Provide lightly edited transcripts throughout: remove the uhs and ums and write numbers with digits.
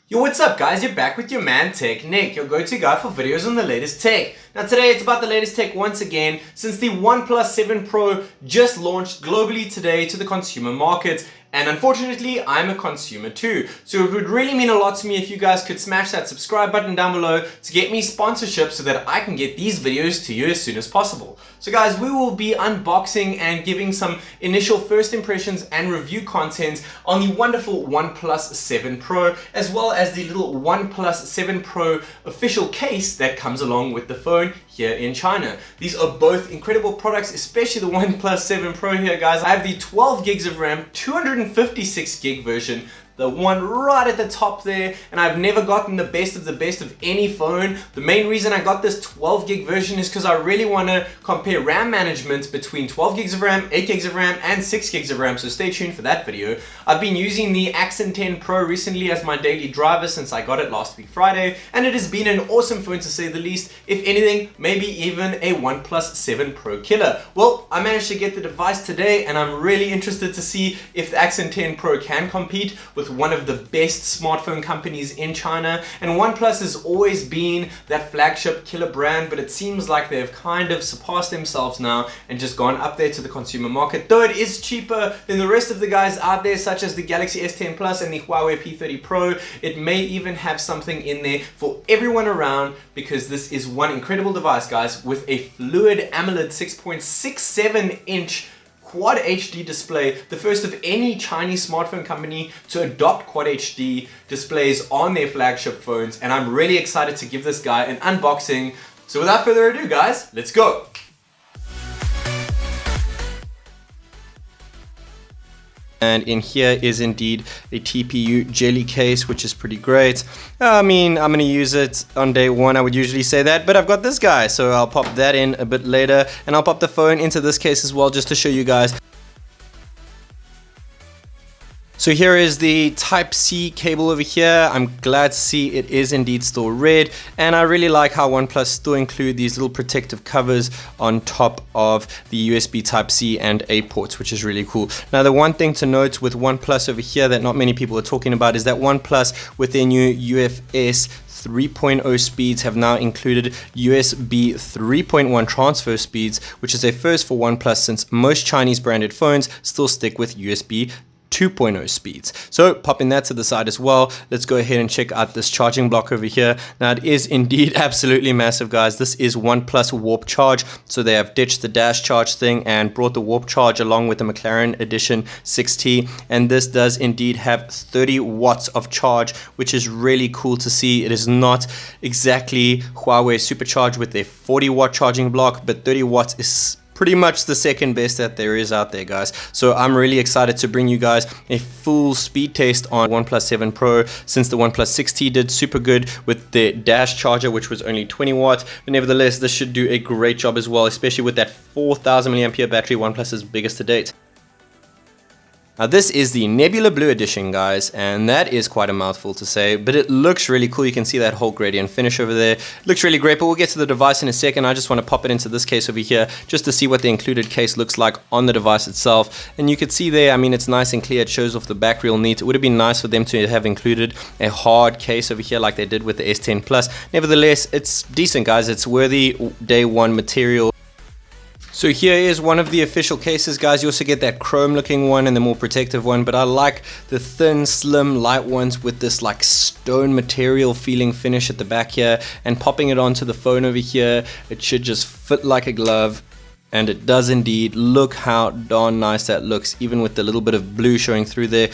Yo, what's up guys? You're back with your man TechNick, your go-to guy for videos on the latest tech. Now today it's about the latest tech once again, since the OnePlus 7 Pro just launched globally today to the consumer market. And unfortunately, I'm a consumer too. So it would really mean a lot to me if you guys could smash that subscribe button down below to get me sponsorship so that I can get these videos to you as soon as possible. So guys, we will be unboxing and giving some initial first impressions and review content on the wonderful OnePlus 7 Pro, as well as the little OnePlus 7 Pro official case that comes along with the phone here in China. These are both incredible products, especially the OnePlus 7 Pro here, guys. I have the 12 gigs of RAM, 256 gig version, the one right at the top there, and I've never gotten the best of any phone. The main reason I got this 12 gig version is because I really want to compare RAM management between 12 gigs of RAM, 8 gigs of RAM, and 6 gigs of RAM, so stay tuned for that video. I've been using the Accent 10 Pro recently as my daily driver since I got it last week Friday, and it has been an awesome phone to say the least. If anything, maybe even a OnePlus 7 Pro killer. Well, I managed to get the device today, and I'm really interested to see if the Accent 10 Pro can compete with one of the best smartphone companies in China. And OnePlus has always been that flagship killer brand, but it seems like they've kind of surpassed themselves now and just gone up there to the consumer market. Though it is cheaper than the rest of the guys out there, such as the Galaxy S10 Plus and the Huawei P30 Pro, it may even have something in there for everyone around, because this is one incredible device, guys, with a fluid AMOLED 6.67 inch Quad HD display, the first of any Chinese smartphone company to adopt Quad HD displays on their flagship phones, and I'm really excited to give this guy an unboxing. So without further ado, guys, let's go! And in here is indeed a TPU jelly case, which is pretty great. I mean, I'm going to use it on day one, I would usually say that, but I've got this guy, so I'll pop that in a bit later, and I'll pop the phone into this case as well, just to show you guys. So here is the Type-C cable over here. I'm glad to see it is indeed still red, and I really like how OnePlus still include these little protective covers on top of the USB Type-C and A ports, which is really cool. Now the one thing to note with OnePlus over here that not many people are talking about is that OnePlus with their new UFS 3.0 speeds have now included USB 3.1 transfer speeds, which is a first for OnePlus since most Chinese branded phones still stick with USB 2.0 speeds. So popping that to the side as well, let's go ahead and check out this charging block over here. Now it is indeed absolutely massive, guys. This is OnePlus Warp Charge, so they have ditched the dash charge thing and brought the Warp Charge along with the McLaren Edition 6T, and this does indeed have 30 watts of charge, which is really cool to see. It is not exactly Huawei Supercharge with their 40 watt charging block, but 30 watts is pretty much the second best that there is out there, guys. So I'm really excited to bring you guys a full speed test on OnePlus 7 Pro, since the OnePlus 6T did super good with the dash charger, which was only 20 watts, but nevertheless this should do a great job as well, especially with that 4000 mAh battery, OnePlus's biggest to date. Now this is the Nebula Blue Edition, guys, and that is quite a mouthful to say, but it looks really cool. You can see that whole gradient finish over there. It looks really great, but we'll get to the device in a second. I just want to pop it into this case over here just to see what the included case looks like on the device itself. And you can see there, I mean, it's nice and clear. It shows off the back real neat. It would have been nice for them to have included a hard case over here like they did with the S10 Plus. Nevertheless, it's decent, guys. It's worthy day one material. So here is one of the official cases, guys. You also get that chrome looking one and the more protective one, but I like the thin, slim, light ones with this like stone material feeling finish at the back here, and popping it onto the phone over here, it should just fit like a glove. And it does indeed. Look how darn nice that looks, even with the little bit of blue showing through there.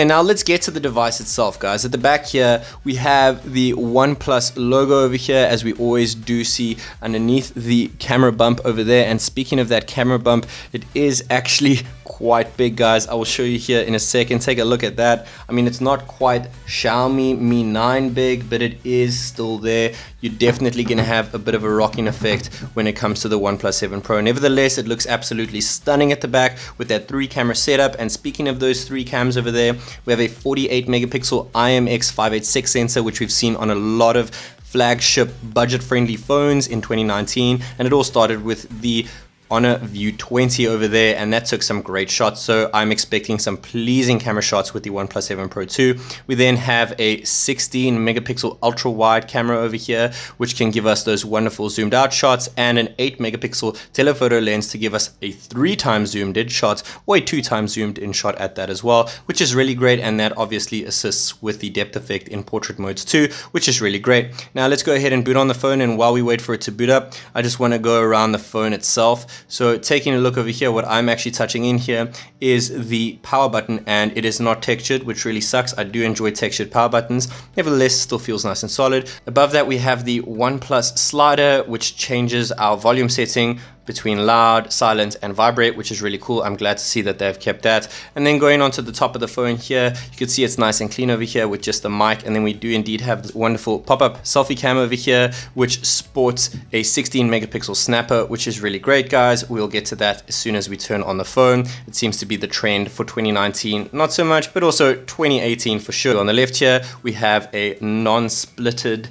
And now let's get to the device itself, guys. At the back here, we have the OnePlus logo over here, as we always do see underneath the camera bump over there. And speaking of that camera bump, it is actually quite big, guys. I will show you here in a second. Take a look at that. I mean, it's not quite Xiaomi Mi 9 big, but it is still there. You're definitely going to have a bit of a rocking effect when it comes to the OnePlus 7 Pro. Nevertheless, it looks absolutely stunning at the back with that 3-camera setup. And speaking of those 3 cams over there, we have a 48 megapixel IMX586 sensor, which we've seen on a lot of flagship budget-friendly phones in 2019, and it all started with the Honor View 20 over there, and that took some great shots, so I'm expecting some pleasing camera shots with the OnePlus 7 Pro 2. We then have a 16 megapixel ultra wide camera over here, which can give us those wonderful zoomed out shots, and an 8 megapixel telephoto lens to give us a 3 times zoomed in shot, or a 2 times zoomed in shot at that as well, which is really great, and that obviously assists with the depth effect in portrait modes too, which is really great. Now let's go ahead and boot on the phone, and while we wait for it to boot up, I just want to go around the phone itself. So taking a look over here, what I'm actually touching in here is the power button, and it is not textured, which really sucks. I do enjoy textured power buttons. Nevertheless, it still feels nice and solid. Above that, we have the OnePlus slider, which changes our volume setting between loud, silent, and vibrate, which is really cool. I'm glad to see that they've kept that. And then going on to the top of the phone here, you can see it's nice and clean over here with just the mic. And then we do indeed have this wonderful pop-up selfie cam over here, which sports a 16 megapixel snapper, which is really great, guys. We'll get to that as soon as we turn on the phone. It seems to be the trend for 2019, not so much, but also 2018 for sure. On the left here, we have a non-splitted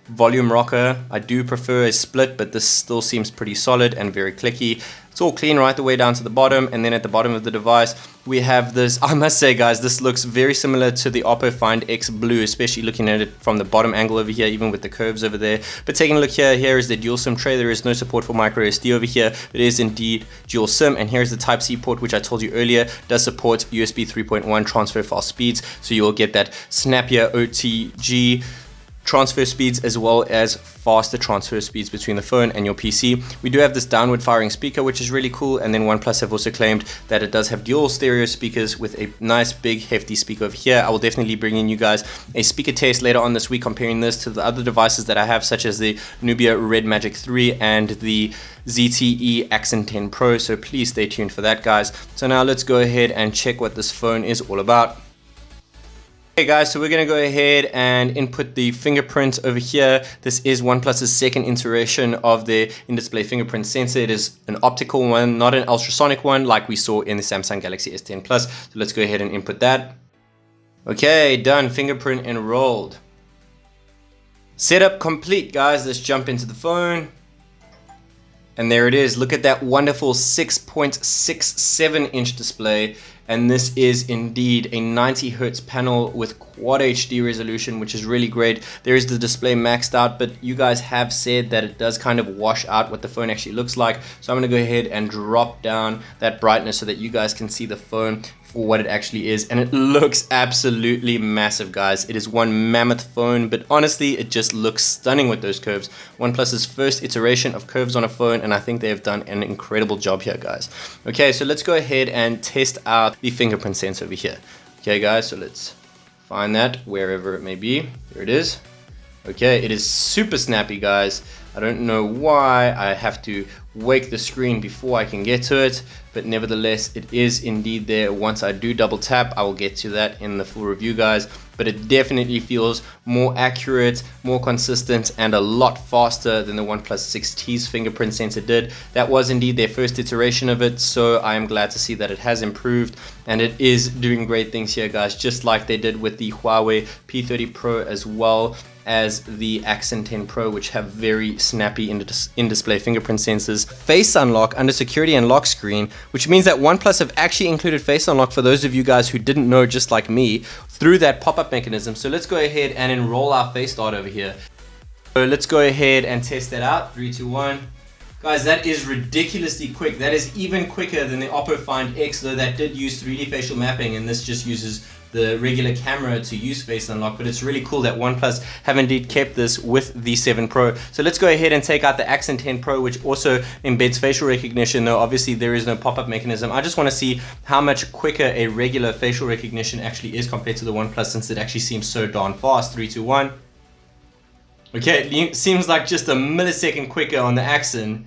volume rocker. I do prefer a split, but this still seems pretty solid and very clicky. It's all clean right the way down to the bottom, and then at the bottom of the device we have this. I must say, guys, this looks very similar to the Oppo Find X Blue, especially looking at it from the bottom angle over here, even with the curves over there. But taking a look here is the dual SIM tray. There is no support for micro SD over here. It is indeed dual SIM, and here's the Type-C port, which I told you earlier does support USB 3.1 transfer file speeds, so you'll get that snappier OTG transfer speeds as well as faster transfer speeds between the phone and your PC. We do have this downward firing speaker, which is really cool, and then OnePlus have also claimed that it does have dual stereo speakers with a nice big hefty speaker over here. I will definitely bring in you guys a speaker test later on this week, comparing this to the other devices that I have, such as the Nubia Red Magic 3 and the ZTE Accent 10 Pro, so please stay tuned for that, guys. So now let's go ahead and check what this phone is all about. Okay guys, so we're going to go ahead and input the fingerprint over here. This is OnePlus's second iteration of their in-display fingerprint sensor. It is an optical one, not an ultrasonic one like we saw in the Samsung Galaxy S10 Plus. So let's go ahead and input that. Okay, done. Fingerprint enrolled. Setup complete, guys. Let's jump into the phone. And there it is. Look at that wonderful 6.67 inch display. And this is indeed a 90 Hz panel with Quad HD resolution, which is really great. There is the display maxed out, but you guys have said that it does kind of wash out what the phone actually looks like. So I'm going to go ahead and drop down that brightness so that you guys can see the phone for what it actually is, and it looks absolutely massive, guys. It is one mammoth phone, but honestly it just looks stunning with those curves. OnePlus's first iteration of curves on a phone, and I think they have done an incredible job here, guys. Okay, so let's go ahead and test out the fingerprint sensor over here. Okay guys, so let's find that wherever it may be. There it is. Okay, it is super snappy, guys. I don't know why I have to wake the screen before I can get to it, but nevertheless it is indeed there. Once I do double tap, I will get to that in the full review, guys, but it definitely feels more accurate, more consistent, and a lot faster than the OnePlus 6T's fingerprint sensor did. That was indeed their first iteration of it, so I am glad to see that it has improved, and it is doing great things here, guys, just like they did with the Huawei P30 Pro as well as the Accent 10 Pro, which have very snappy in-display fingerprint sensors. Face unlock under security and lock screen, which means that OnePlus have actually included face unlock for those of you guys who didn't know, just like me, through that pop-up mechanism. So let's go ahead and enroll our face dart over here. So let's go ahead and test that out. 3, 2, 1. Guys, that is ridiculously quick. That is even quicker than the Oppo Find X, though that did use 3D facial mapping, and this just uses the regular camera to use face unlock. But it's really cool that OnePlus have indeed kept this with the 7 Pro. So let's go ahead and take out the Accent 10 Pro, which also embeds facial recognition, though obviously there is no pop-up mechanism. I just want to see how much quicker a regular facial recognition actually is compared to the OnePlus, since it actually seems so darn fast. 3, 2, 1. Okay, it seems like just a millisecond quicker on the Accent,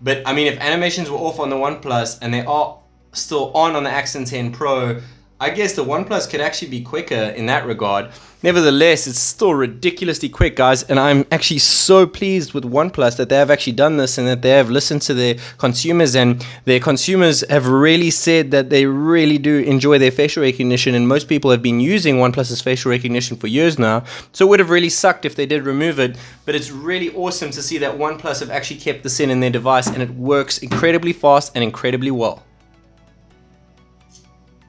but I mean, if animations were off on the OnePlus and they are still on the Accent 10 Pro, I guess the OnePlus could actually be quicker in that regard. Nevertheless, it's still ridiculously quick, guys, and I'm actually so pleased with OnePlus that they have actually done this and that they have listened to their consumers, and their consumers have really said that they really do enjoy their facial recognition, and most people have been using OnePlus's facial recognition for years now, so it would have really sucked if they did remove it, but it's really awesome to see that OnePlus have actually kept this in their device, and it works incredibly fast and incredibly well.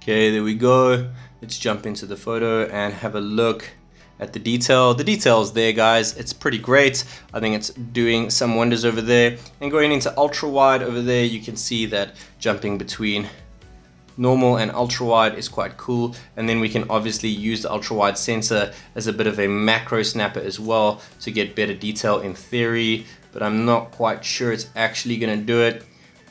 Okay, there we go. Let's jump into the photo and have a look at the detail. The detail's there, guys. It's pretty great. I think it's doing some wonders over there. And going into ultra wide over there, you can see that jumping between normal and ultra wide is quite cool. And then we can obviously use the ultra wide sensor as a bit of a macro snapper as well to get better detail in theory, but I'm not quite sure it's actually gonna do it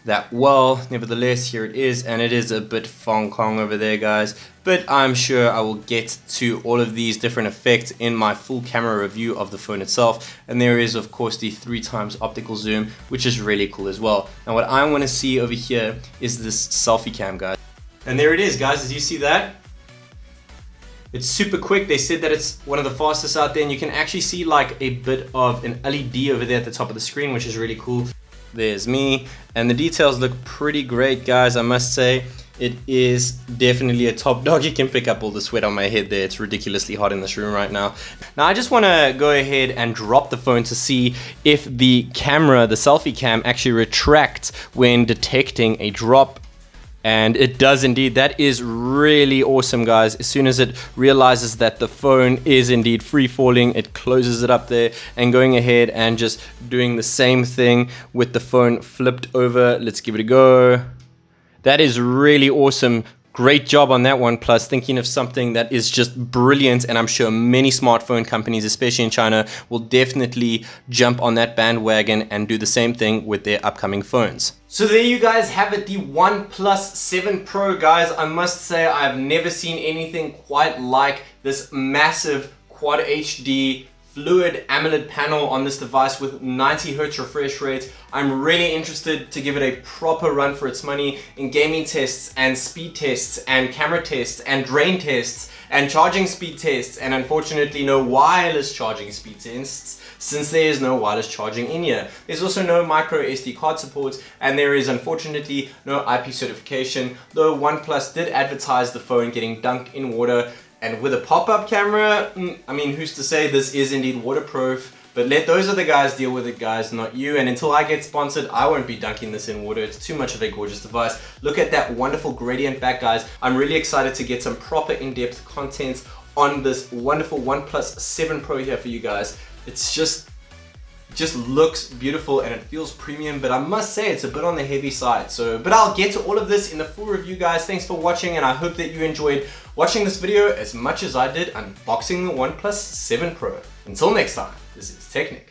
that well. Nevertheless, here it is, and it is a bit Hong Kong over there, guys, but I'm sure I will get to all of these different effects in my full camera review of the phone itself. And there is of course the 3x optical zoom, which is really cool as well. Now what I want to see over here is this selfie cam, guys, and there it is, guys. As you see that, it's super quick. They said that it's one of the fastest out there, and you can actually see like a bit of an LED over there at the top of the screen, which is really cool. There's me, and the details look pretty great, guys. I must say it is definitely a top dog. You can pick up all the sweat on my head there. It's ridiculously hot in this room right now. Now I just want to go ahead and drop the phone to see if the camera, the selfie cam, actually retracts when detecting a drop. And it does indeed. That is really awesome, guys. As soon as it realizes that the phone is indeed free falling, it closes it up there, and going ahead and just doing the same thing with the phone flipped over. Let's give it a go. That is really awesome. Great job on that OnePlus, thinking of something that is just brilliant, and I'm sure many smartphone companies, especially in China, will definitely jump on that bandwagon and do the same thing with their upcoming phones. So there you guys have it, the OnePlus 7 Pro, guys. I must say I've never seen anything quite like this massive Quad HD fluid AMOLED panel on this device with 90 Hz refresh rate. I'm really interested to give it a proper run for its money in gaming tests and speed tests and camera tests and drain tests and charging speed tests, and unfortunately no wireless charging speed tests, since there is no wireless charging in here. There's also no micro SD card support, and there is unfortunately no IP certification, though OnePlus did advertise the phone getting dunked in water. And with a pop-up camera, I mean, who's to say this is indeed waterproof? But let those other guys deal with it, guys, not you. And until I get sponsored, I won't be dunking this in water. It's too much of a gorgeous device. Look at that wonderful gradient back, guys. I'm really excited to get some proper in-depth content on this wonderful OnePlus 7 Pro here for you guys. It's just looks beautiful and it feels premium, but I must say it's a bit on the heavy side. But I'll get to all of this in the full review, guys. Thanks for watching, and I hope that you enjoyed watching this video as much as I did unboxing the OnePlus 7 Pro. Until next time, this is TechNick.